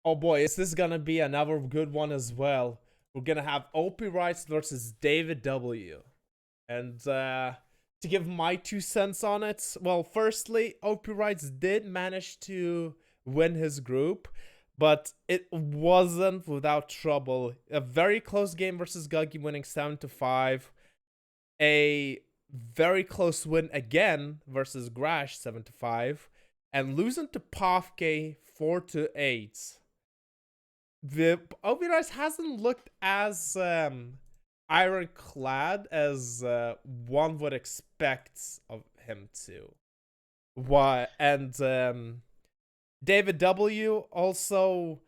Oh boy, is this gonna be another good one as well? We're gonna have OpiWrites versus DavidW. And to give my 2 cents on it, well, firstly, OpiWrites did manage to win his group, but it wasn't without trouble. A very close game versus Guggy, winning 7-5. A very close win again versus Grash, 7-5, and losing to Pofke 4-8. The OpiWrites hasn't looked as ironclad as one would expect of him to. Why? And David W also.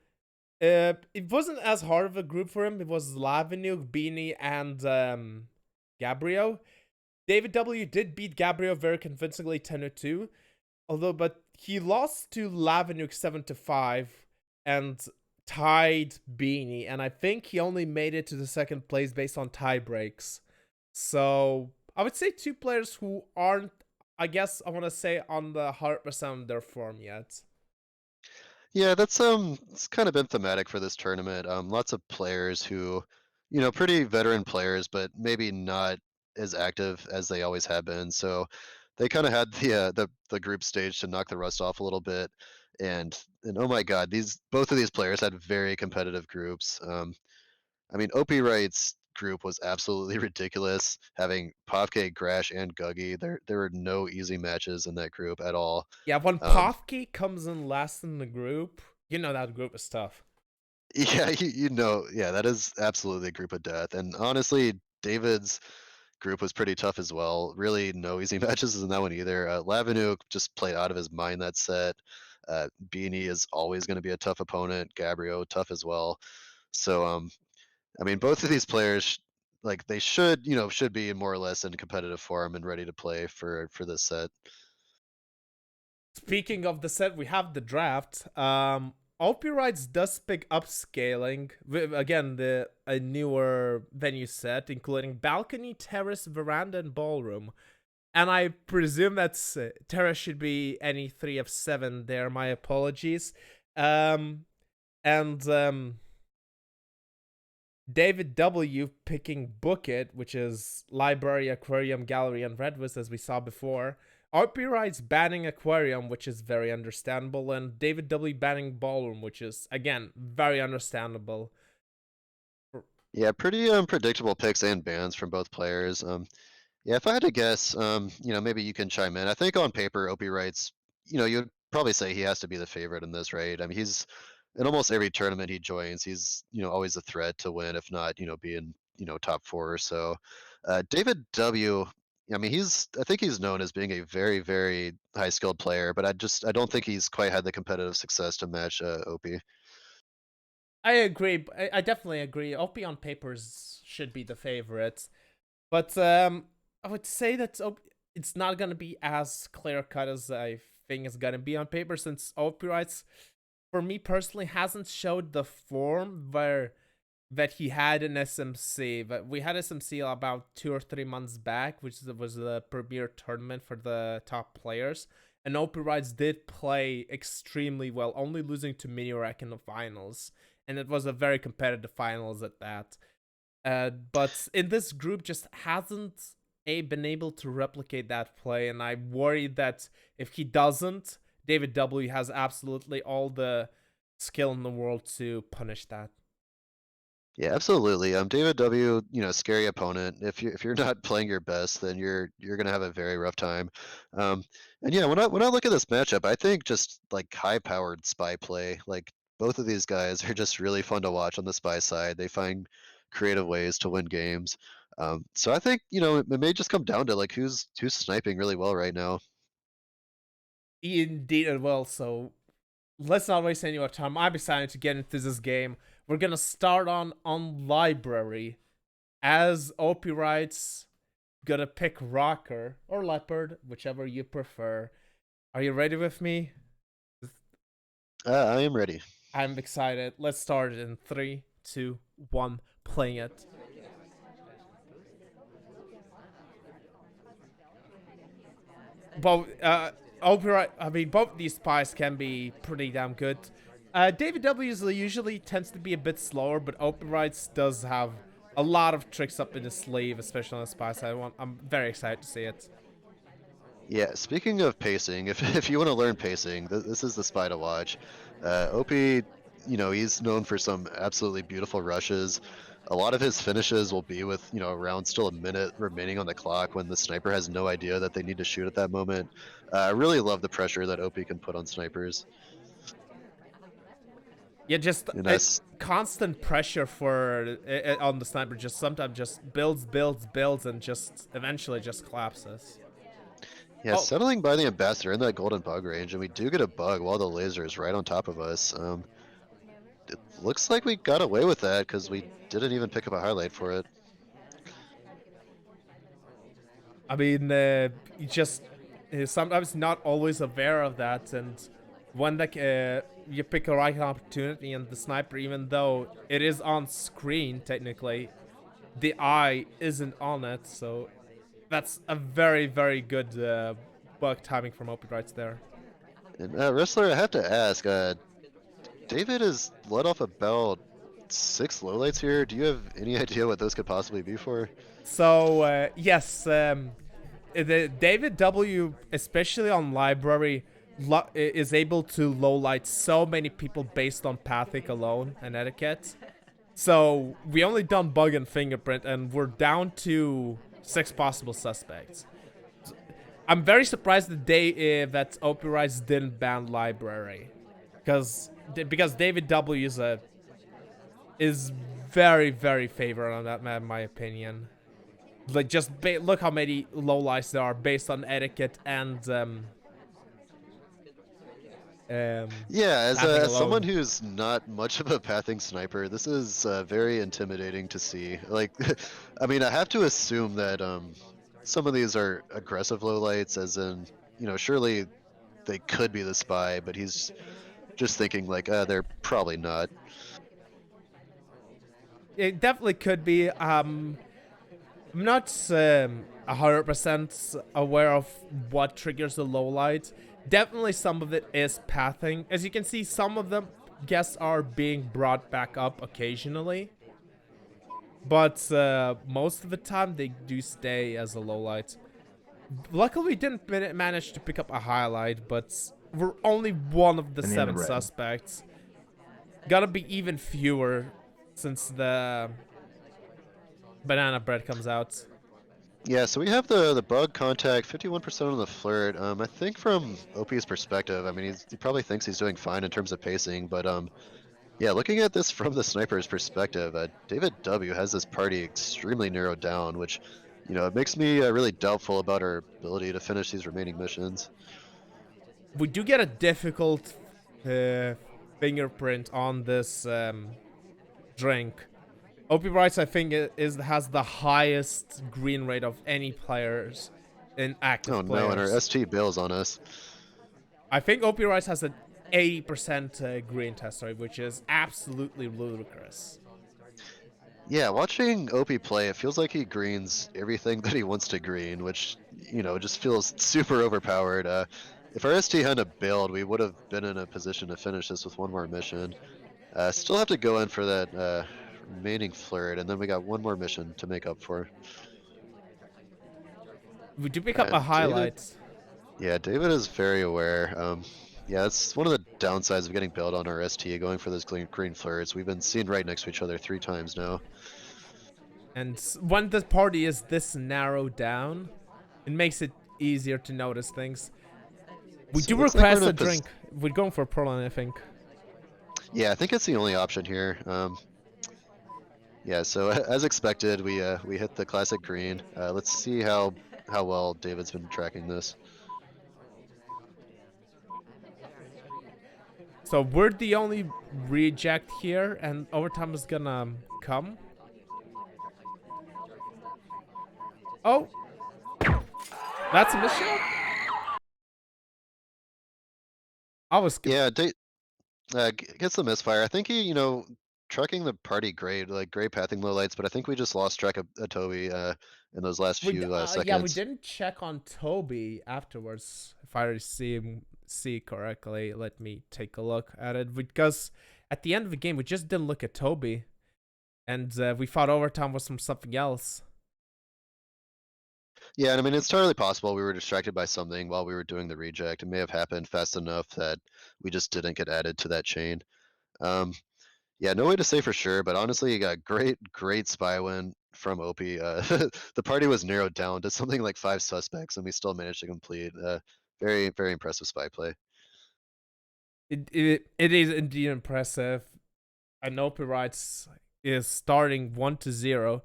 It wasn't as hard of a group for him. It was Lavinuk, Beanie, and Gabriel. David W did beat Gabriel very convincingly 10-2, but he lost to Lavinuk 7-5 and tied Beanie, and I think he only made it to the second place based on tie breaks. So I would say two players who aren't, I guess I want to say, on the 100% of their form yet. Yeah, that's it's kind of been thematic for this tournament. Lots of players who, pretty veteran players, but maybe not as active as they always have been. So they kind of had the group stage to knock the rust off a little bit. And oh my God, these both of these players had very competitive groups. I mean, OP Wright's group was absolutely ridiculous, having Popcake, Grash, and Guggy. There were no easy matches in that group at all. Yeah, when Um, Pofke comes in last in the group, you know that group is tough. Yeah, yeah, that is absolutely a group of death. And honestly, David's group was pretty tough as well. Really, no easy matches in that one either. Lavinuk just played out of his mind that set. Beanie is always going to be a tough opponent. Gabriel, tough as well. So, I mean, both of these players, like they should be more or less in competitive form and ready to play for this set. Speaking of the set, we have the draft. OpiWrites does pick upscaling with, again, the a newer venue set, including balcony, terrace, veranda, and ballroom. And I presume that's terrace should be any 3 of 7 there. My apologies. And David W picking Bookit, which is library, aquarium, gallery, and redwoods, as we saw before. RP Writes banning aquarium, which is very understandable, and David W banning ballroom, which is again very understandable. Yeah, pretty predictable picks and bans from both players. Yeah, if I had to guess, maybe you can chime in. I think on paper, Opie writes, you'd probably say he has to be the favorite in this, right? I mean, he's in almost every tournament he joins, he's, always a threat to win, if not, be in, top four or so. David W, I mean, I think he's known as being a very, very high skilled player, but I don't think he's quite had the competitive success to match Opie. I agree. I definitely agree. OP on papers should be the favorite, but I would say that it's not gonna be as clear cut as I think it's gonna be on paper, since OP Writes, for me personally, hasn't showed the form that he had in SMC. But we had SMC about 2 or 3 months back, which was the premier tournament for the top players. And OpiWrites did play extremely well, only losing to Minirak in the finals. And it was a very competitive finals at that. But in this group, just hasn't been able to replicate that play. And I worry that if he doesn't, David W has absolutely all the skill in the world to punish that. Yeah, absolutely. David W, scary opponent. If you're not playing your best, then you're gonna have a very rough time. Um, and yeah, when I look at this matchup, I think just like high-powered spy play. Like both of these guys are just really fun to watch on the spy side. They find creative ways to win games. So I think it may just come down to like who's sniping really well right now. Indeed, as well. So let's not waste any more time. I'm excited to get into this game. We're gonna start on library, as OP writes. Gonna pick rocker or leopard, whichever you prefer. Are you ready with me? I am ready. I'm excited. Let's start it in 3, 2, 1. Playing it. Both, I mean, both these spies can be pretty damn good. DavidW usually tends to be a bit slower, but OpiWrites does have a lot of tricks up in his sleeve, especially on the spy side. I'm very excited to see it. Yeah, speaking of pacing, if if you want to learn pacing, this is the spy to watch. OP, he's known for some absolutely beautiful rushes. A lot of his finishes will be with, around still a minute remaining on the clock when the sniper has no idea that they need to shoot at that moment. I really love the pressure that OP can put on snipers. Yeah, just And constant pressure for on the sniper. Just sometimes just builds, and just eventually just collapses. yeah, Oh, settling by the ambassador in that golden bug range, and we do get a bug while the laser is right on top of us. It looks like we got away with that because we didn't even pick up a highlight for it. I mean, you just sometimes not always aware of that, and when you pick a right opportunity, and the sniper, even though it is on screen technically, the eye isn't on it, so that's a very good bug timing from OpiWrites there. And Wrestler, I have to ask, David has let off about 6 lowlights here. Do you have any idea what those could possibly be for? So yes, the DavidW, especially on library, is able to lowlight so many people based on pathic alone and etiquette. So we only done bug and fingerprint, and we're down to 6 possible suspects. I'm very surprised that OpiWrites didn't ban library, because DavidW is very favored on that map, in my opinion. Like, just look how many lowlights there are based on etiquette and Yeah, pathing as someone alone. who's not much of a pathing sniper, this is very intimidating to see. Like, I mean, I have to assume that some of these are aggressive lowlights, as in, surely they could be the spy, but he's just thinking like, they're probably not. It definitely could be. I'm not 100% aware of what triggers the low light. Definitely some of it is pathing. As you can see, some of them guests are being brought back up occasionally. But most of the time, they do stay as a low light. Luckily, we didn't manage to pick up a highlight, but we're only one of the Banana 7 bread. suspects. Gotta be even fewer since the banana bread comes out. Yeah, so we have the bug contact, 51% on the flirt. I think from OP's perspective, I mean, he probably thinks he's doing fine in terms of pacing, but yeah, looking at this from the sniper's perspective, David W has this party extremely narrowed down, which, it makes me really doubtful about our ability to finish these remaining missions. We do get a difficult uh, fingerprint on this drink. OpiWrites, I think, has the highest green rate of any players in Oh active no, and our players. ST bails on us. I think OpiWrites has an 80% green test rate, which is absolutely ludicrous. Yeah, watching OP play, it feels like he greens everything that he wants to green, which, just feels super overpowered. If our ST hadn't bailed, we would have been in a position to finish this with one more mission. Still have to go in for that remaining flirt, and then we got one more mission to make up for. We do pick up a And highlight. David is very aware. Yeah, it's one of the downsides of getting bailed on our ST, going for those green flirts. We've been seen right next to each other 3 times now. And when the party is this narrowed down, it makes it easier to notice things. We So do it looks like we're in request a a drink. We're going for Perlin, I think. Yeah, I think it's the only option here. Yeah, so as expected, we hit the classic green. Let's see how well David's been tracking this. So we're the only reject here, and overtime is gonna come. Oh, that's a mission? I was. Yeah, gets the misfire. I think he, trucking the party great, like great pathing low lights, but I think we just lost track of Toby in those last few Yeah, we seconds. didn't check on Toby afterwards, if I see him see correctly. Let me take a look at it, because at the end of the game we just didn't look at Toby, and we thought overtime was from something else. Yeah, and I mean, it's totally possible we were distracted by something while we were doing the reject. It may have happened fast enough that we just didn't get added to that chain. Um, yeah, no way to say for sure, but honestly, you got great spy win from OP. The party was narrowed down to something like 5 suspects, and we still managed to complete. Very impressive spy play. It is indeed impressive. I know OpiWrites is starting 1-0.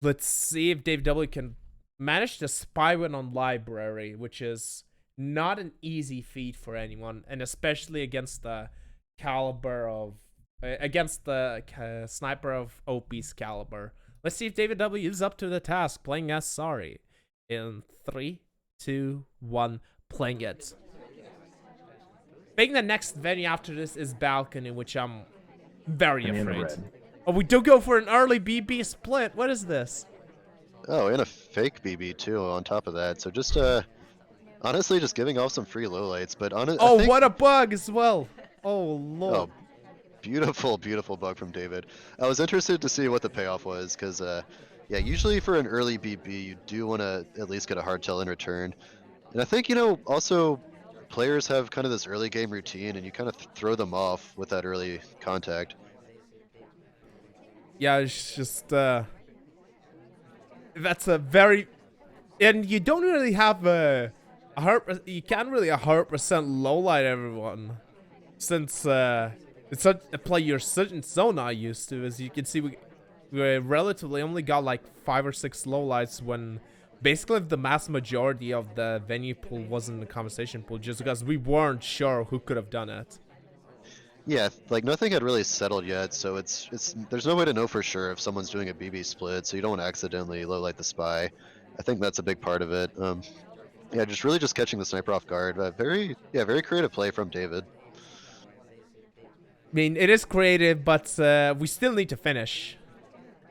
Let's see if DavidW can manage the spy win on library, which is not an easy feat for anyone, and especially against the caliber of against the sniper of OP's caliber. Let's see if DavidW is up to the task, playing as Sorry. In 3, 2, 1, playing it. I think the next venue after this is Balcony, which I'm very afraid. Oh, we do go for an early BB split. What is this? Oh, and a fake BB too on top of that. So just honestly, just giving off some free lowlights. But Oh, what a bug as well. Oh, Lord. Oh, beautiful bug from David. I was interested to see what the payoff was, because yeah, usually for an early BB, you do want to at least get a hardtail in return. And I think, also players have kind of this early game routine, and you kind of throw them off with that early contact. Yeah, it's just that's a very, and you don't really have you can't really 100% lowlight everyone, since it's such a play you're so not used to. As you can see, we relatively only got like 5 or 6 lowlights, when basically the mass majority of the venue pool wasn't the conversation pool, just because we weren't sure who could have done it. Yeah, like nothing had really settled yet, so it's there's no way to know for sure if someone's doing a BB split, so you don't want to accidentally lowlight the spy. I think that's a big part of it. Yeah, just catching the sniper off guard. Very creative play from David. I mean, it is creative, but we still need to finish.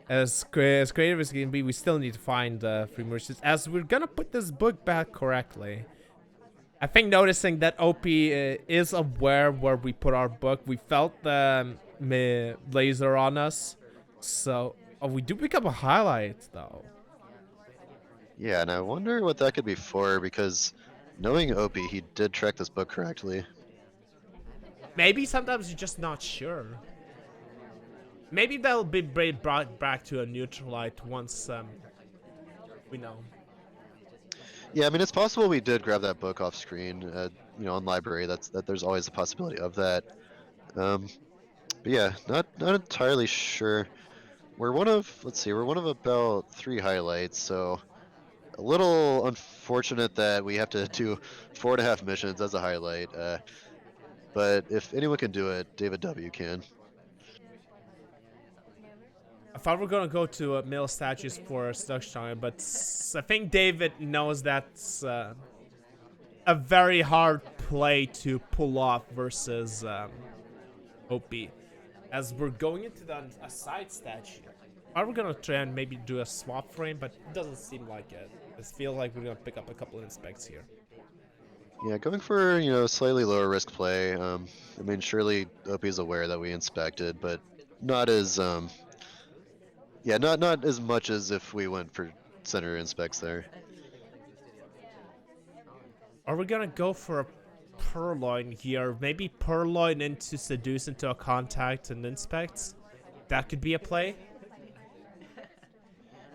As creative as it can be, we still need to find 3 merchants, as we're gonna put this book back correctly. I think noticing that OP is aware where we put our book, we felt the laser on us. So, oh, we do pick up a highlight, though. Yeah, and I wonder what that could be for, because knowing Opie, he did track this book correctly. Maybe sometimes you're just not sure. Maybe that'll be brought back to a neutral light once we know. Yeah, I mean, it's possible we did grab that book off screen, on library. There's always a possibility of that. But yeah, not entirely sure. We're one of about 3 highlights, so a little unfortunate that we have to do 4.5 missions as a highlight. But if anyone can do it, DavidW can. I thought we were gonna go to mill statues for Stuckstein, but I think David knows that's a very hard play to pull off versus OP. As we're going into a side statue, are we gonna try and maybe do a swap frame? But it doesn't seem like it. It feels like we're gonna pick up a couple of inspects here. Yeah, going for slightly lower risk play. I mean, surely OP is aware that we inspected, but not as yeah, not as much as if we went for center inspects there. Are we gonna go for a purloin here? Maybe purloin into seduce into a contact and inspect? That could be a play.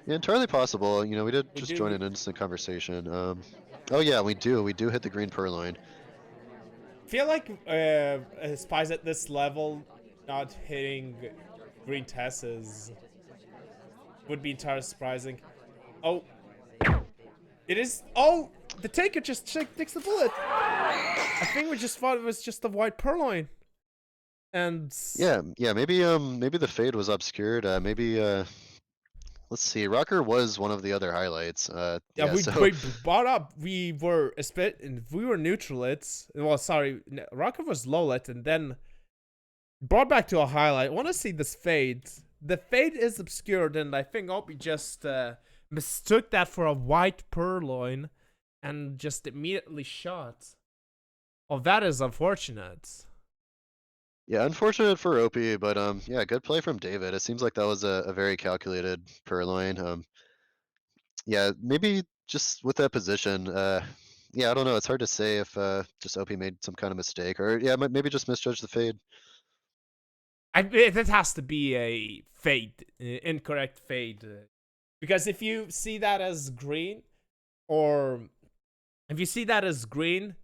Yeah, entirely possible. We did just join an instant conversation. Oh yeah, we do hit the green purloin. I feel like spies at this level not hitting green Tess's would be entirely surprising. Oh, it is. Oh, the taker just takes the bullet. I think we just thought it was just the white purloin. And yeah, maybe the fade was obscured. Maybe let's see. Rocker was one of the other highlights. yeah, we brought up. We were neutral. Rocker was low lit, and then brought back to a highlight. I want to see this fade. The fade is obscured, and I think Opie just mistook that for a white purloin and just immediately shot. Oh, that is unfortunate. Yeah, unfortunate for Opie, but yeah, good play from David. It seems like that was a very calculated purloin. Yeah, maybe just with that position, yeah, I don't know. It's hard to say if just Opie made some kind of mistake, or yeah, maybe just misjudged the fade. That has to be a fade, incorrect fade, because if you see that as green, or if you see that as green,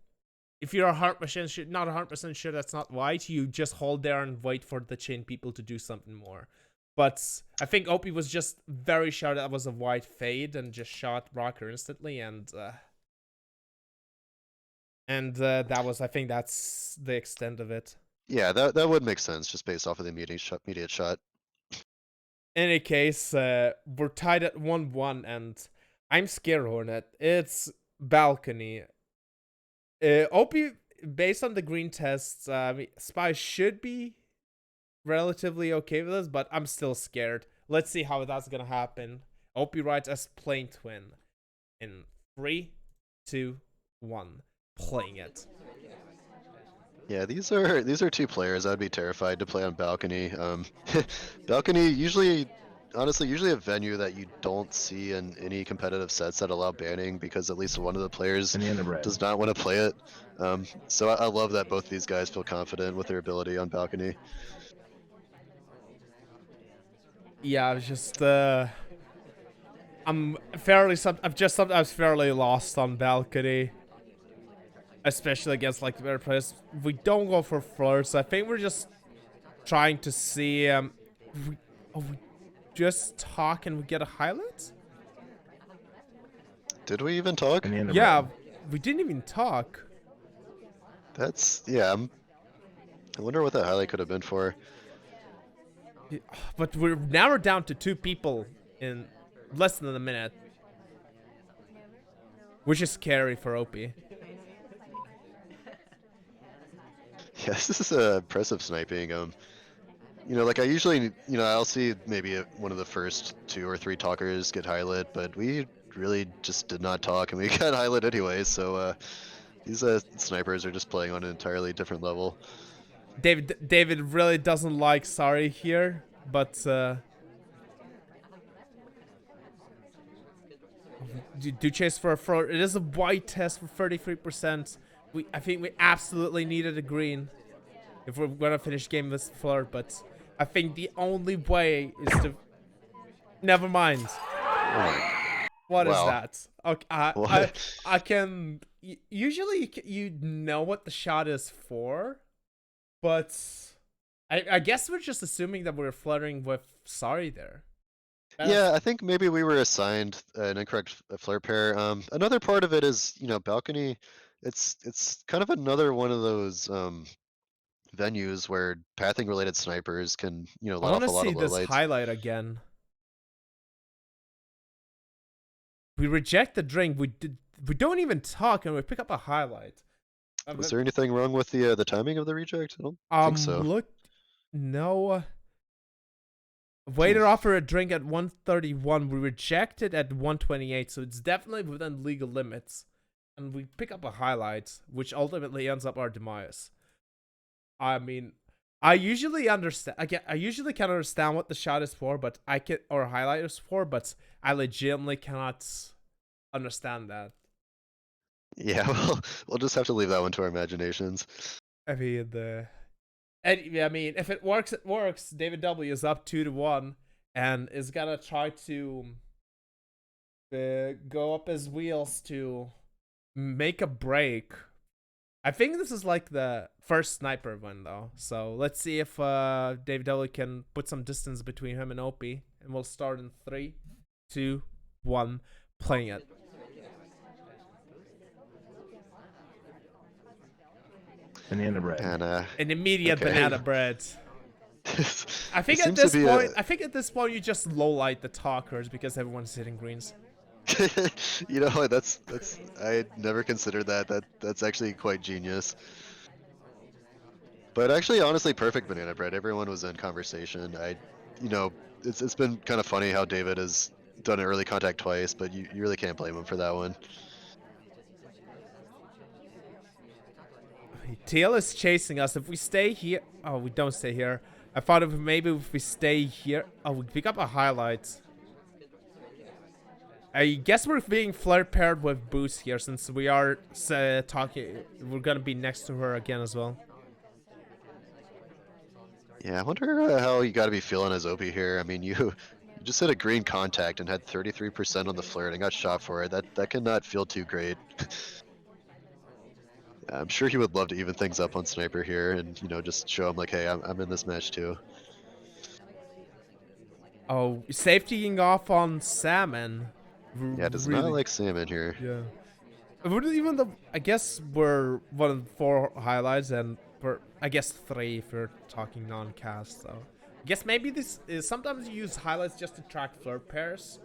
if you're 100% sure, not 100% sure that's not white, you just hold there and wait for the chain people to do something more. But I think Opie was just very sure that was a white fade and just shot Rocker instantly, and that was, I think that's the extent of it. Yeah, that would make sense just based off of the immediate shot. In any case, we're tied at 1-1, and I'm scared, Hornet. It's balcony. Opie, based on the green tests, Spy should be relatively okay with this, but I'm still scared. Let's see how that's gonna happen. OpiWrites as Plane Twin in 3, 2, 1. Playing it. Yeah, these are two players I'd be terrified to play on balcony. Balcony honestly, usually a venue that you don't see in any competitive sets that allow banning because at least one of the players does not want to play it. So I love that both these guys feel confident with their ability on balcony. Yeah, I was just I've just sometimes fairly lost on balcony, especially against like the better players. We don't go for flirts. I think we're just trying to see we just talk and we get a highlight. Did we even talk? Yeah, we didn't even talk. That's yeah. I wonder what that highlight could have been for. But we're down to 2 people in less than a minute, which is scary for Opie. Yeah, this is impressive sniping. Like I usually, I'll see maybe one of the first 2 or 3 talkers get highlight, but we really just did not talk and we got highlight anyway. So these snipers are just playing on an entirely different level. David really doesn't like sorry here, but do chase for a flirt. It is a white test for 33%. I think we absolutely needed a green if we're gonna finish game with flirt, but I think the only way is to. Never mind. Oh What is wow. that? Okay, I can. Usually, you know what the shot is for, but I guess we're just assuming that we're flirting with sorry there. Yeah, I think maybe we were assigned an incorrect flirt pair. Another part of it is, balcony. It's kind of another one of those venues where pathing related snipers can, I let want off to a lot see of this lowlights. highlight again. We reject the drink. We don't even talk, and we pick up a highlight. Was there anything wrong with the timing of the reject? I don't think so. Look, no. Waiter offered a drink at 1:31. We rejected at 1:28, so it's definitely within legal limits. And we pick up a highlight, which ultimately ends up our demise. I mean, I usually understand. I usually can understand what the shot is for, but or highlight is for, but I legitimately cannot understand that. Yeah, well, we'll just have to leave that one to our imaginations. I mean, if it works, it works. DavidW is up 2-1 and is gonna try to go up his wheels to make a break. I think this is like the first sniper win though, so let's see if DavidW can put some distance between him and Opie, and we'll start in 3, 2, 1, playing it. Banana bread. And An immediate okay. banana bread. I think at this point you just lowlight the talkers because everyone's hitting greens. That's I never considered that. That's actually quite genius. But actually, honestly, perfect banana bread. Everyone was in conversation. It's been kind of funny how David has done an early contact twice, but you really can't blame him for that one. Teal is chasing us. If we stay here... Oh, we don't stay here. I thought if maybe if we stay here... Oh, we pick up a highlight. I guess we're being flirt paired with Boost here since we are talking... We're gonna be next to her again as well. Yeah, I wonder how you got to be feeling as OP here. I mean, you just hit a green contact and had 33% on the flirt and got shot for it. That cannot feel too great. I'm sure he would love to even things up on Sniper here and, just show him like, hey, I'm in this match too. Oh, safetying off on Salmon. Yeah, does not like Salmon here. Yeah. Even though I guess we're one of the 4 highlights and we're, I guess 3 if you're talking non-cast. So I guess maybe this is sometimes you use highlights just to track flirt pairs.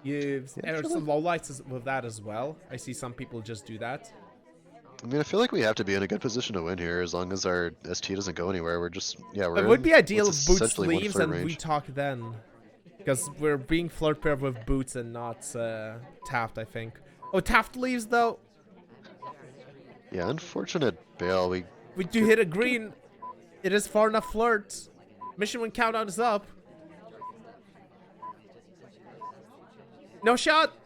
There's some lowlights with that as well. I see some people just do that. I mean, I feel like we have to be in a good position to win here as long as our ST doesn't go anywhere. We're just, we're It would be ideal if Boots essentially leaves and range. we talk then. Because we're being flirt paired with Boots and not Taft, I think. Oh, Taft leaves though. Yeah, unfortunate bail. We do hit a green. It is far enough flirt. Mission win countdown is up. No shot.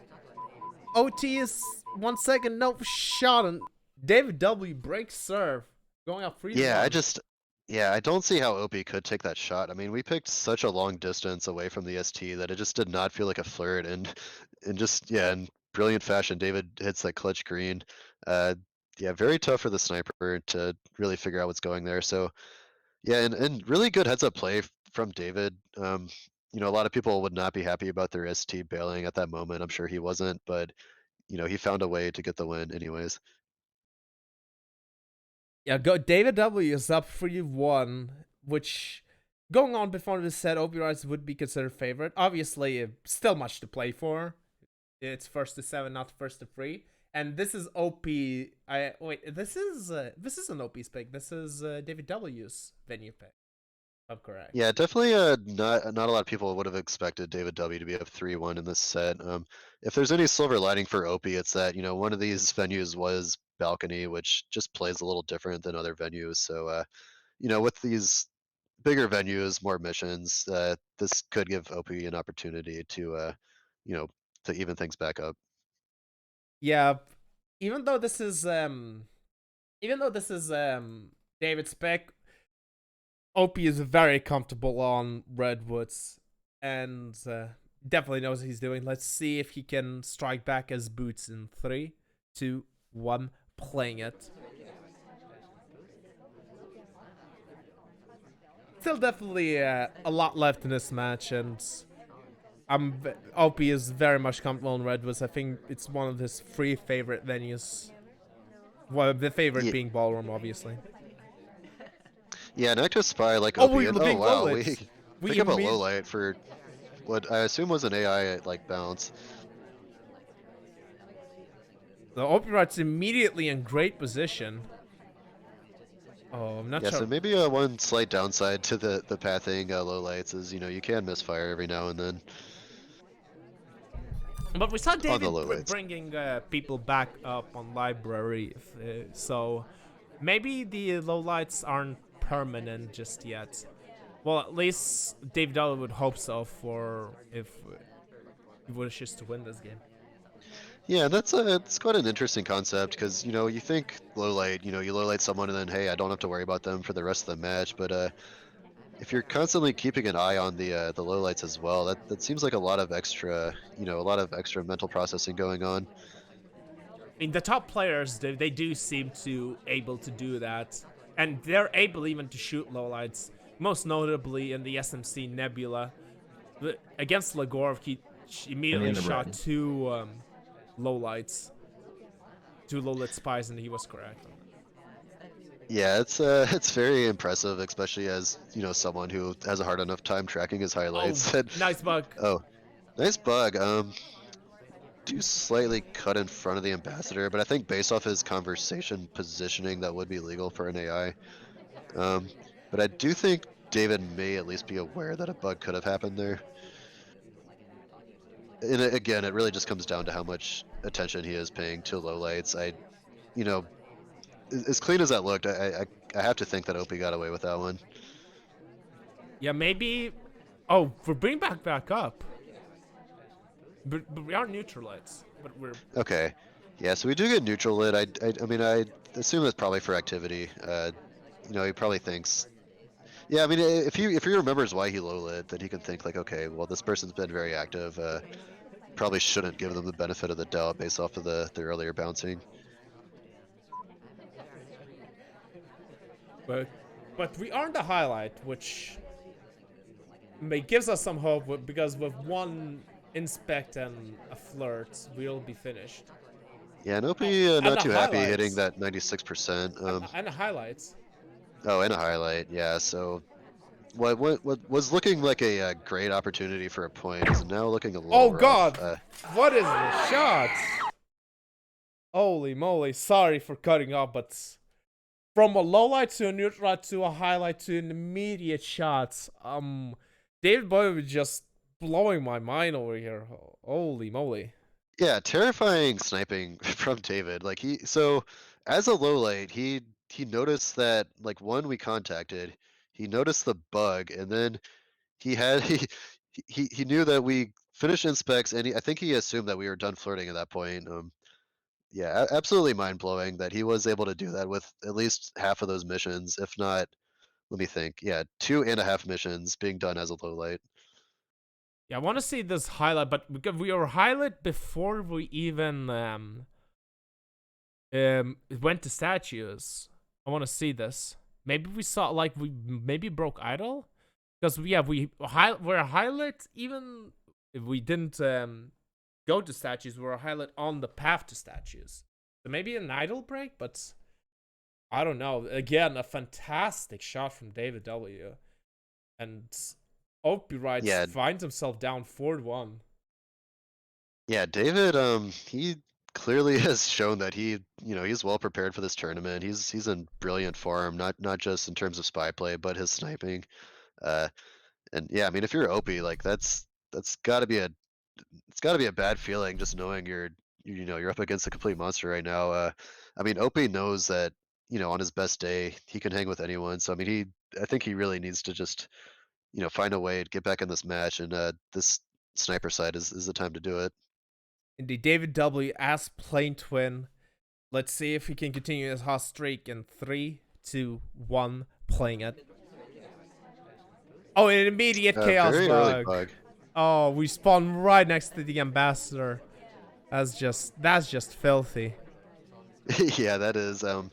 OT is 1 second. No shot. And DavidW breaks serve. Going up 3-1. Yeah, I don't see how OP could take that shot. I mean, we picked such a long distance away from the ST that it just did not feel like a flirt. And just, in brilliant fashion, David hits that clutch green. Yeah, very tough for the sniper to really figure out what's going there. So, yeah, and really good heads up play from David. A lot of people would not be happy about their ST bailing at that moment. I'm sure he wasn't, but, he found a way to get the win anyways. Yeah, DavidW is up 3-1, which going on before this set, OpiWrites would be considered favorite. Obviously, still much to play for. It's first to 7, not first to 3. And this is OP. This is an OP's pick. This is DavidW's venue pick. I'm correct. Yeah, definitely. Not a lot of people would have expected DavidW to be up 3-1 in this set. If there's any silver lining for OP, it's that one of these venues was balcony, which just plays a little different than other venues. So, with these bigger venues, more missions, this could give OP an opportunity to, to even things back up. Yeah, even though this is David's pick, OP is very comfortable on Redwoods and definitely knows what he's doing. Let's see if he can strike back as Boots in 3, 2, 1, playing it. Still definitely a lot left in this match, and OP is very much comfortable on Redwoods. I think it's one of his 3 favorite venues. Well, the favorite being Ballroom, obviously. Yeah, an active spy like OP. Oh wow, we pick up a low light for what I assume was an AI bounce. The OpiWrites immediately in great position. Oh, I'm not sure. Yeah, so maybe one slight downside to the pathing low lights is you can misfire every now and then. But we saw David bringing people back up on library, so maybe the lowlights aren't permanent just yet. Well, at least DavidW would hope so for if he wishes to win this game. Yeah, it's quite an interesting concept because you think low light, you low light someone and then hey, I don't have to worry about them for the rest of the match. But if you're constantly keeping an eye on the low lights as well, that seems like a lot of extra mental processing going on. I mean, the top players they do seem to able to do that, and they're able even to shoot lowlights. Most notably in the SMC Nebula, against Legorov, he immediately shot 2 lowlights, 2 lowlit spies, and he was correct. Yeah, it's very impressive, especially as someone who has a hard enough time tracking his highlights. Oh, nice bug. Oh, nice bug. Do slightly cut in front of the ambassador, but I think based off his conversation positioning, that would be legal for an AI. But I do think David may at least be aware that a bug could have happened there. And again, it really just comes down to how much attention he is paying to lowlights. as clean as that looked, I have to think that Opie got away with that one. Yeah, maybe. Oh, we're bringing back up. But we are neutralites. But we're. Okay. Yeah, so we do get neutral lit. I mean, I assume that's probably for activity. You know, he probably thinks. Yeah, I mean, if he remembers why he low lit, then he can think like, okay, well, this person's been very active. Probably shouldn't give them the benefit of the doubt based off of the earlier bouncing. But we are the highlight, which gives us some hope because with one inspect and a flirt, we'll be finished. Yeah, and Opie And not the too happy hitting highlights. that 96%. And the highlights. Oh, and a highlight. Yeah, so what was looking like a great opportunity for a point is now looking a little Oh rough. god! What is the shot? Holy moly, sorry for cutting off, but from a low light to a neutral light to a highlight to an immediate shot, DavidW was just blowing my mind over here. Holy moly. Yeah, terrifying sniping from David. Like so as a low light, he noticed that like one we contacted, he noticed the bug, and then he had he knew that we finished inspects, and I think he assumed that we were done flirting at that point. Yeah, absolutely mind blowing that he was able to do that with at least half of those missions, if not, let me think. Yeah, 2.5 missions being done as a low light. Yeah, I want to see this highlight, but because we were highlight before we even went to statues. I want to see this. Maybe we saw like we maybe broke idle, because we're a highlight even if we didn't go to statues. We're a highlight on the path to statues. So maybe an idle break, but I don't know. Again, a fantastic shot from DavidW, and OpiWrites Yeah, finds himself down 4-1. yeah, David, he clearly has shown that he's well prepared for this tournament. He's in brilliant form, not just in terms of spy play, but his sniping. Uh, and yeah, I mean, if you're OP, like that's got to be a bad feeling just knowing you're up against a complete monster right now. I mean, OP knows that on his best day he can hang with anyone. So I mean, I think he really needs to just find a way to get back in this match, and this sniper side is the time to do it. Indeed, DavidW as Plane Twin. Let's see if he can continue his hot streak in 3, 2, 1, playing it. Oh, an immediate chaos Very early bug. bug. Oh, we spawned right next to the ambassador. That's just filthy. Yeah, that is a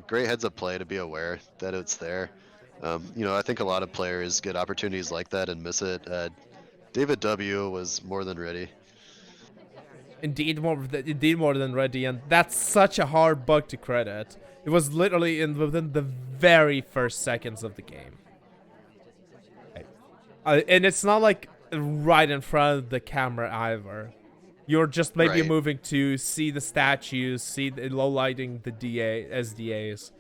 great heads up play to be aware that it's there. I think a lot of players get opportunities like that and miss it. David W was more than ready. Indeed more than ready, and that's such a hard bug to credit. It was literally within the very first seconds of the game. And it's not like right in front of the camera either. You're just maybe Right. moving to see the statues, see the low lighting the SDAs.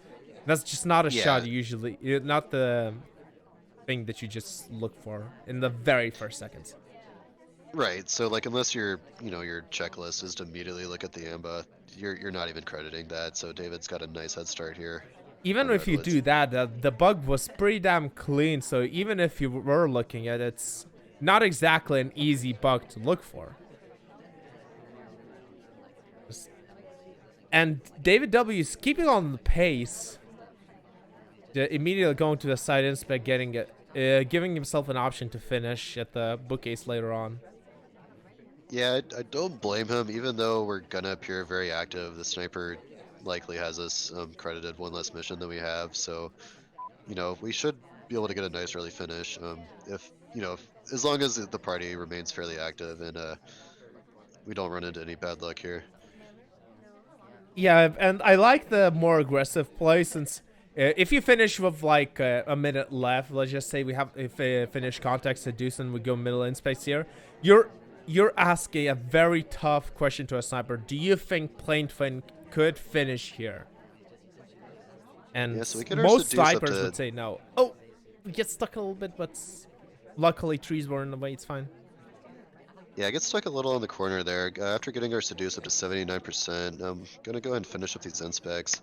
That's just not a Yeah. shot usually, not the thing that you just look for in the very first seconds. Right. So like unless your checklist is to immediately look at the AMBA, you're not even crediting that. So David's got a nice head start here. Even On if you Redwoods. do that, the bug was pretty damn clean, so even if you were looking at it, it's not exactly an easy bug to look for. And DavidW is keeping on the pace. Immediately going to the side inspect, getting it, giving himself an option to finish at the bookcase later on. Yeah, I don't blame him, even though we're gonna appear very active. The sniper likely has us credited one less mission than we have, so we should be able to get a nice early finish. If as long as the party remains fairly active and we don't run into any bad luck here. Yeah, and I like the more aggressive play since if you finish with like a minute left, let's just say we have finish contact seduce and we go middle inspects here, you're asking a very tough question to a sniper. Do you think Plane Twin could finish here? And Yeah, so we get our most seduce up snipers to would say no. Oh, we get stuck a little bit, but luckily trees were in the way. It's fine. Yeah, I get stuck a little in the corner there. After getting our seduce up to 79%, I'm gonna go ahead and finish up these inspects.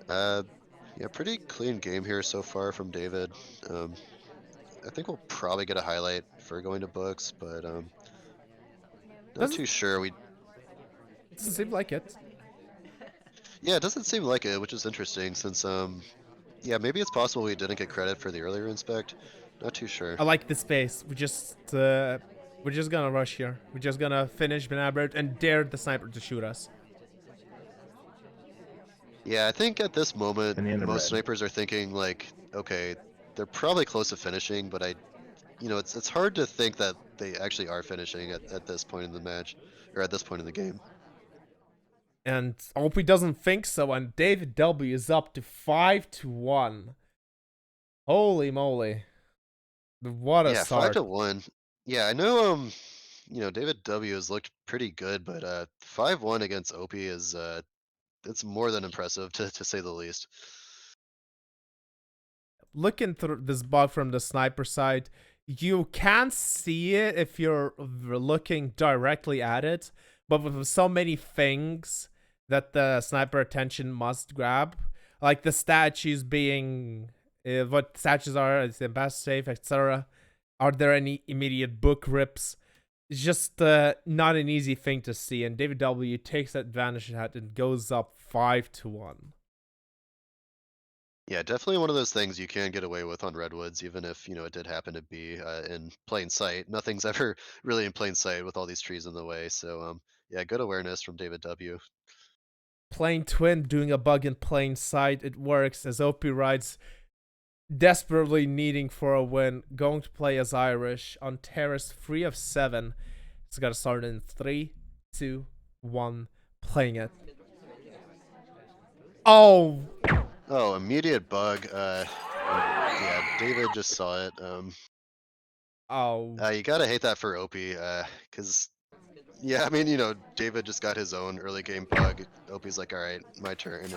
Yeah, pretty clean game here so far from David. Um, I think we'll probably get a highlight for going to books, but not Doesn't too sure. seem like it. Yeah, it doesn't seem like it, which is interesting since yeah, maybe it's possible we didn't get credit for the earlier inspect. Not too sure. I like the space. We're just gonna rush here. We're just gonna finish Benabbert and dare the sniper to shoot us. Yeah, I think at this moment And the end of most red. snipers are thinking like, okay, they're probably close to finishing, but it's hard to think that they actually are finishing at this point in the match or at this point in the game. And Opie doesn't think so, and DavidW is up to 5-1. Holy moly. What a Yeah, five start. to one. Yeah, I know David W has looked pretty good, but 5-1 against Opie is it's more than impressive to say the least. Looking through this bug from the sniper side, you can't see it if you're looking directly at it, but with so many things that the sniper attention must grab, like the statues being what statues are, is the best safe, etc. Are there any immediate book rips? It's just not an easy thing to see, and David W takes advantage of that and goes up 5-1. Yeah, definitely one of those things you can get away with on Redwoods, even if, it did happen to be in plain sight. Nothing's ever really in plain sight with all these trees in the way. So, yeah, good awareness from David W. Playing Twin, doing a bug in plain sight, it works, as OpiWrites desperately needing for a win, going to play as Irish on terrace 3 of 7. It's got to start in 3, 2, 1, playing it. Oh, Oh, immediate bug. Yeah, David just saw it. oh. You gotta hate that for Opie, because yeah, I mean, David just got his own early game bug. Opie's like, all right, my turn, and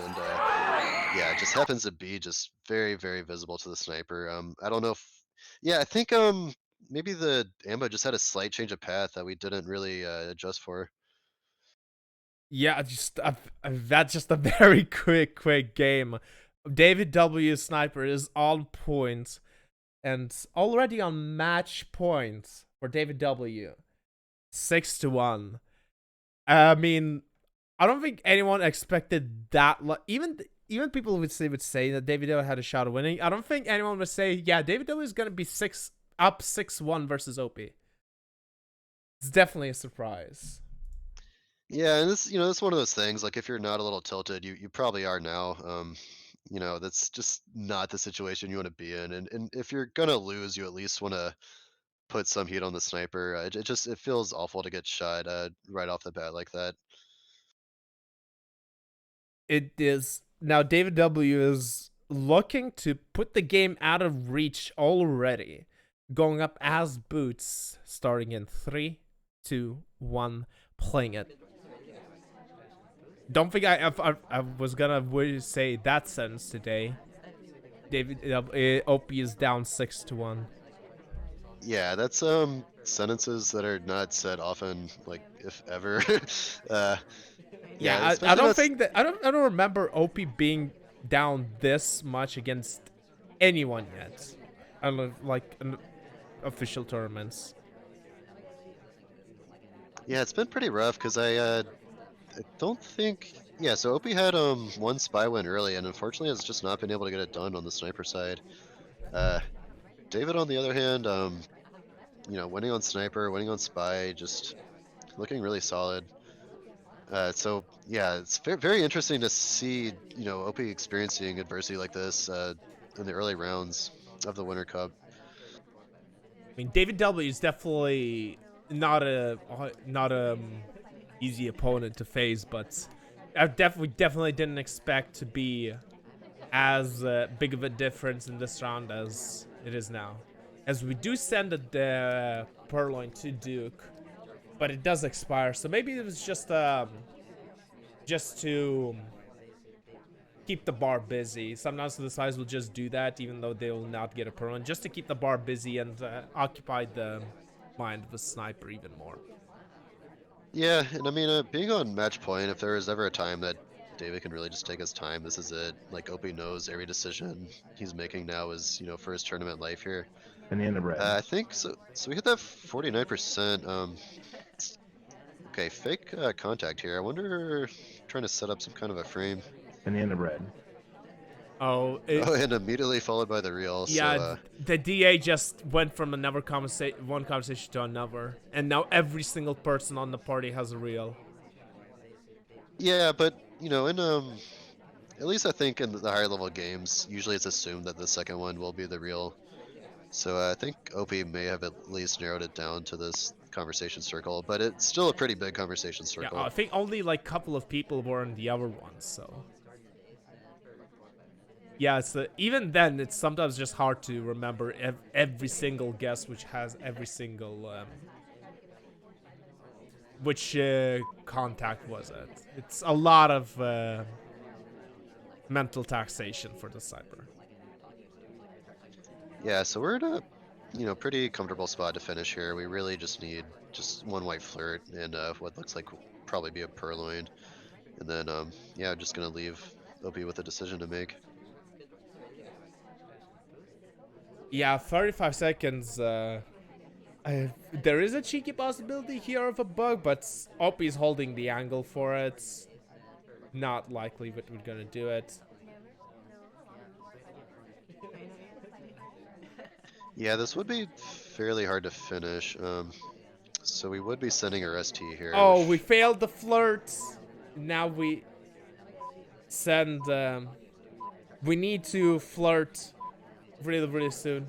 yeah, it just happens to be just very, very visible to the sniper. I don't know if, yeah, I think maybe the ammo just had a slight change of path that we didn't really adjust for. Yeah, that's just a very quick game. David W. Sniper is on point and already on match point for David W. 6-1. I mean, I don't think anyone expected that. Even people would say that David W had a shot of winning. I don't think anyone would say, yeah, David W is gonna be 6-1 versus OP. It's definitely a surprise. Yeah, and this is one of those things. Like, if you're not a little tilted, you probably are now. That's just not the situation you want to be in. And if you're gonna lose, you at least want to put some heat on the sniper. It feels awful to get shot right off the bat like that. It is now David W is looking to put the game out of reach already. Going up as boots, starting in 3, 2, 1, playing it. Don't think I was gonna say that sentence today. David OP is down 6-1. Yeah, that's sentences that are not said often, like if ever. uh, yeah, Yeah, I especially don't not. think that I don't remember OP being down this much against anyone yet. I don't like in official tournaments. Yeah, it's been pretty rough because I don't think. Yeah, so Opie had one spy win early, and unfortunately has just not been able to get it done on the sniper side. Uh, David, on the other hand, winning on sniper, winning on spy, just looking really solid. So yeah, it's very, very interesting to see Opie experiencing adversity like this in the early rounds of the Winter Cup. I mean, David W is definitely not a easy opponent to face, but I definitely didn't expect to be as big of a difference in this round as it is now. As we do send the Purloin to Duke, but it does expire, so maybe it was just to keep the bar busy. Sometimes the sides will just do that, even though they will not get a Purloin, just to keep the bar busy and occupy the mind of the sniper even more. Yeah, and I mean, being on match point, if there was ever a time that David can really just take his time. This is it. Like Opie knows every decision he's making now is, for his tournament life here. Banana bread. I think so. So we hit that 49%. Okay, fake contact here. I wonder, trying to set up some kind of a frame. Banana bread. Oh, Oh, and immediately followed by the real. yeah, So the DA just went from one conversation to another, and now every single person on the party has a reel. yeah, but in at least I think in the higher level games, usually it's assumed that the second one will be the real. So I think Opie may have at least narrowed it down to this conversation circle, but it's still a pretty big conversation Yeah, circle. I think only like a couple of people were in the other ones, so. Yeah, even then, it's sometimes just hard to remember every single guess which has every single, which contact was it. It's a lot of mental taxation for the cyber. Yeah, so we're in a pretty comfortable spot to finish here. We really just need just one white flirt and what looks like will probably be a purloin, and then yeah, I'm just gonna leave Opie with a decision to make. Yeah, 35 seconds. There is a cheeky possibility here of a bug, but Opie's holding the angle for it. Not likely that we're gonna do it. Yeah, this would be fairly hard to finish. So we would be sending a ST here. Oh, which... we failed the flirt. Now we send. We need to flirt really soon.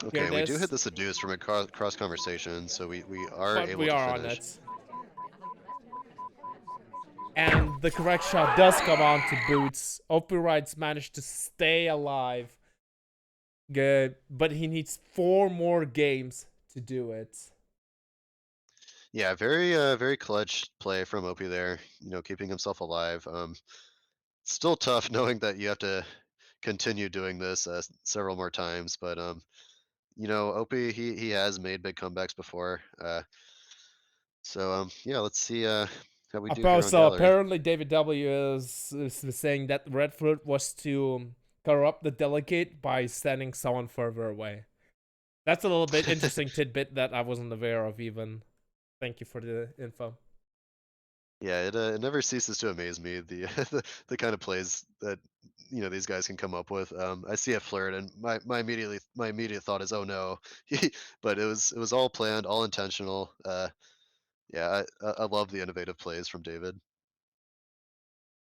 Okay, we do hit the seduce from a cross conversation, so we are but able we to are finish. on it. And the correct shot does come on to Boots. OpiWrites managed to stay alive. Good, but he needs 4 more games to do it. Yeah, very clutch play from Opie there. Keeping himself alive. Still tough knowing that you have to continue doing this several more times, but Opie he has made big comebacks before. So yeah, let's see how we do here on So gallery. apparently DavidW is saying that Red Fruit was to corrupt the delegate by sending someone further away. That's a little bit interesting tidbit that I wasn't aware of even. Thank you for the info. Yeah, it never ceases to amaze me the kind of plays that these guys can come up with. I see a flirt, and my immediate thought is, oh no, but it was all planned, all intentional. Yeah, I love the innovative plays from David.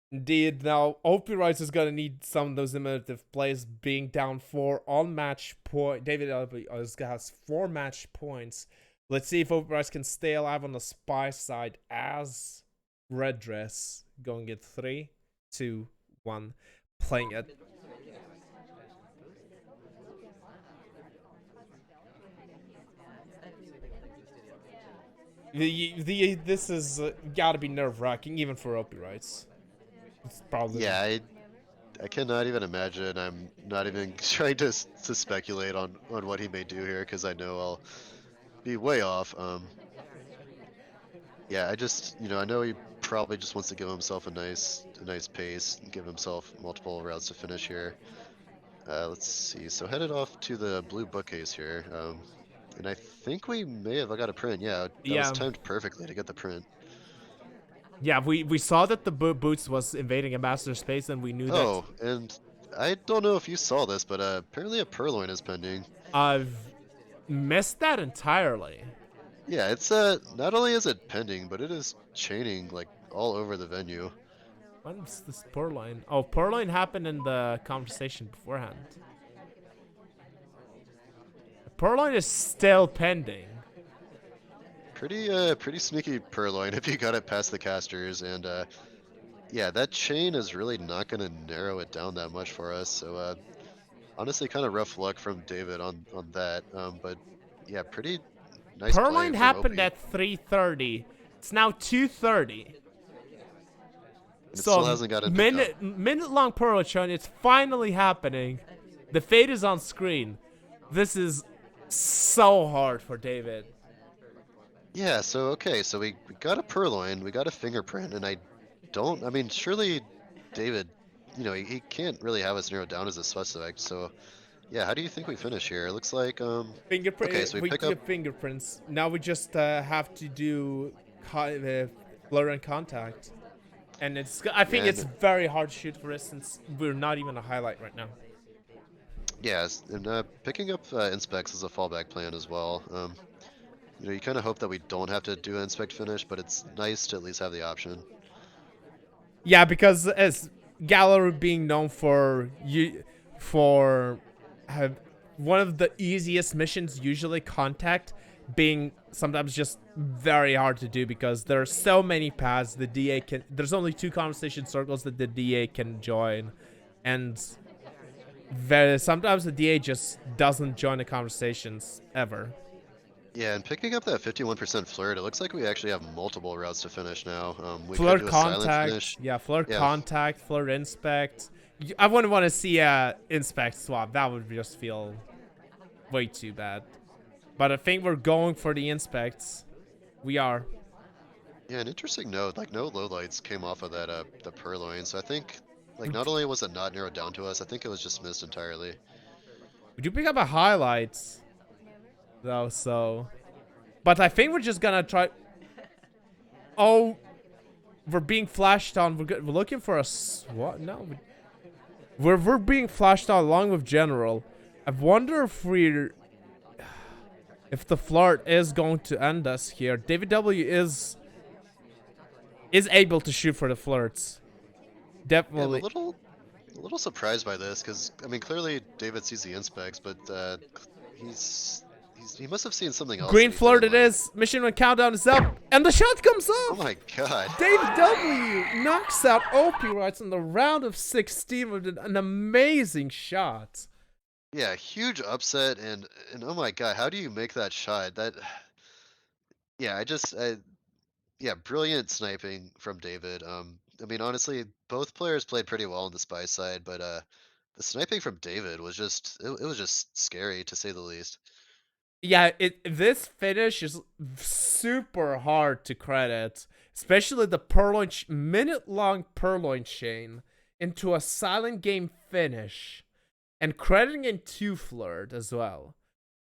Indeed, now OpiWrites is gonna need some of those innovative plays, being down 4 on match point. DavidW has 4 match points. Let's see if OpiWrites can stay alive on the spy side as Red Dress going at 3, 2, 1, playing it. This is gotta be nerve-wracking even for OpiWrites. It's probably I cannot even imagine. I'm not even trying to speculate on what he may do here because I know I'll be way off. Yeah, I know he probably just wants to give himself a nice pace and give himself multiple routes to finish here. Let's see. So headed off to the blue bookcase here. And I think we may have got a print. Yeah, that was timed perfectly to get the print. Yeah, we saw that the Boots was invading Ambassador space, and we knew that. Oh, and I don't know if you saw this, but apparently a purloin is pending. I've missed that entirely. Yeah, it's not only is it pending, but it is chaining like all over the venue. When's this purloin? Oh, purloin happened in the conversation beforehand. Purloin is still pending. Pretty sneaky purloin if you got it past the casters, and yeah, that chain is really not going to narrow it down that much for us. So honestly, kind of rough luck from David on that. But yeah, pretty nice play Purloin from happened Opie. at 3:30. It's now 2:30. It still hasn't got a minute long purloin chain. It's finally happening. The fate is on screen. This is so hard for David. Yeah, so okay, so we got a purloin, we got a fingerprint, and I mean, surely David, he can't really have us narrowed down as a suspect. So yeah, how do you think we finish here? It looks like okay, so Fingerprint. we We pick up. do fingerprints. Now we just have to do blur and contact, and I think Yeah, it's very hard to shoot for us since we're not even a highlight right now. yes, and picking up inspects is a fallback plan as well. You kind of hope that we don't have to do inspect finish, but it's nice to at least have the option. Yeah, because as Gallery being known for have one of the easiest missions, usually contact, being sometimes just very hard to do because there are so many paths the DA can. There's only 2 conversation circles that the DA can join, and sometimes the DA just doesn't join the conversations ever. Yeah, and picking up that 51% flirt, it looks like we actually have multiple routes to finish now. We could Flirt do a silent contact, finish. yeah, flirt Yeah, contact, flirt inspect. I wouldn't want to see a inspect swap. That would just feel way too bad. But I think we're going for the inspects. We are. yeah, an interesting note, like no lowlights came off of that the purloin, so I think like not only was it not narrowed down to us, I think it was just missed entirely. We do pick up a highlights though, so. But I think we're just gonna try. Oh, we're being flashed on. We're looking for a what? No, we're being flashed on along with General. I wonder if the flirt is going to end us here. DavidW is able to shoot for the flirts. Yeah, I'm Definitely. a little surprised by this because I mean clearly David sees the inspects, but he must have seen something else Green that he flirt didn't it like. is. Mission when countdown is up. And the shot comes Oh off. my god. DavidW knocks out OpiWrites in the round of 16 with an amazing shot. Yeah, huge upset and oh my god, how do you make that shot? That yeah, yeah, brilliant sniping from David. I mean honestly, both players played pretty well on the spy side, but the sniping from David was it was just scary to say the least. Yeah, this finish is super hard to credit, especially the minute-long purloin chain into a silent game finish, and crediting it to flirt as well.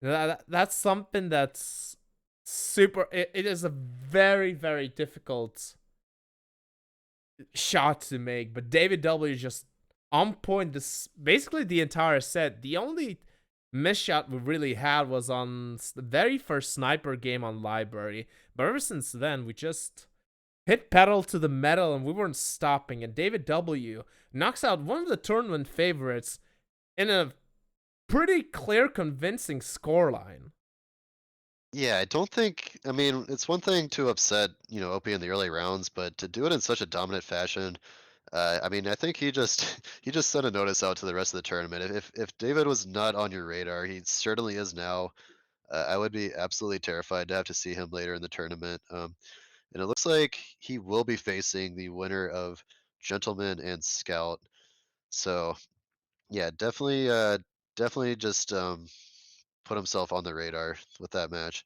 That's something that's super. It is a very, very difficult shot to make, but DavidW is just on point. This basically the entire set. The only miss shot we really had was on the very first sniper game on Library, but ever since then we just hit pedal to the metal and we weren't stopping. And DavidW knocks out one of the tournament favorites in a pretty clear, convincing scoreline. Yeah, I don't think. I mean, it's one thing to upset, Opie in the early rounds, but to do it in such a dominant fashion, I mean, I think he just he just sent a notice out to the rest of the tournament. If David was not on your radar, he certainly is now. I would be absolutely terrified to have to see him later in the tournament. And it looks like he will be facing the winner of Gentleman and Scout. So yeah, definitely just put himself on the radar with that match.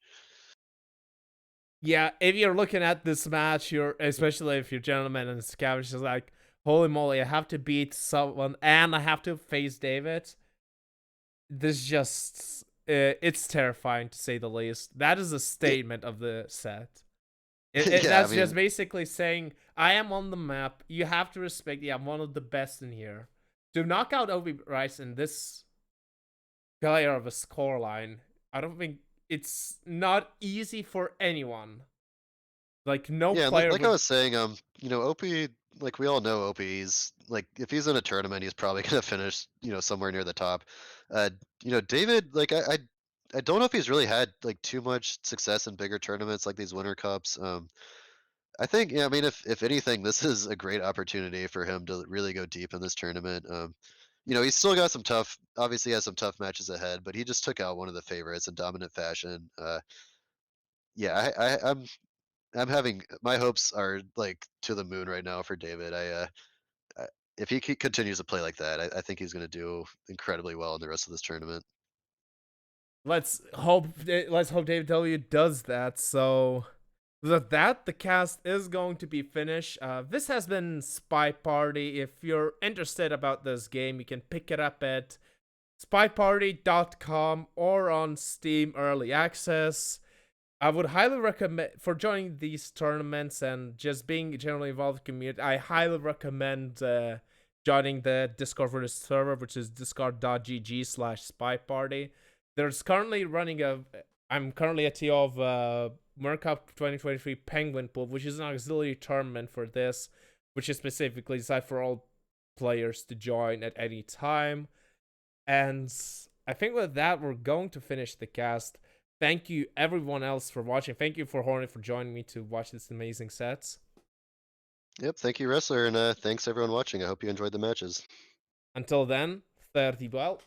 Yeah, if you're looking at this match, especially if you're gentleman and scavenge is like, holy moly, I have to beat someone and I have to face David. This just it's terrifying to say the least. That is a statement of the set. Yeah, I That's just mean, basically saying I am on the map. You have to respect. Yeah, I'm one of the best in here. To knock out OpiWrites in this player of a scoreline, I don't think it's not easy for anyone. Like no yeah, and like, player like I would. was saying, Opie, like we all know Opie, he's like if he's in a tournament, he's probably gonna finish, somewhere near the top. Uh, David, like I don't know if he's really had like too much success in bigger tournaments like these Winter Cups. I think, yeah, I mean, if anything, this is a great opportunity for him to really go deep in this tournament. He's still got obviously has some tough matches ahead, but he just took out one of the favorites in dominant fashion. Yeah, I'm having my hopes are like to the moon right now for David. I if he continues to play like that, I think he's going to do incredibly well in the rest of this tournament. Let's hope DavidW does that. So With that, the cast is going to be finished. This has been Spy Party. If you're interested about this game, you can pick it up at spyparty.com or on Steam Early Access. I would highly recommend, for joining these tournaments and just being generally involved in the community, I highly recommend joining the Discord for the server, which is discord.gg/spyparty. There's currently I'm currently a TO of World Cup 2023 Penguin Pool, which is an auxiliary tournament for this, which is specifically designed for all players to join at any time. And I think with that, we're going to finish the cast. Thank you, everyone else, for watching. Thank you for Hornet for joining me to watch this amazing sets. Yep, thank you, Wrestler, and thanks everyone watching. I hope you enjoyed the matches. Until then, fare thee well.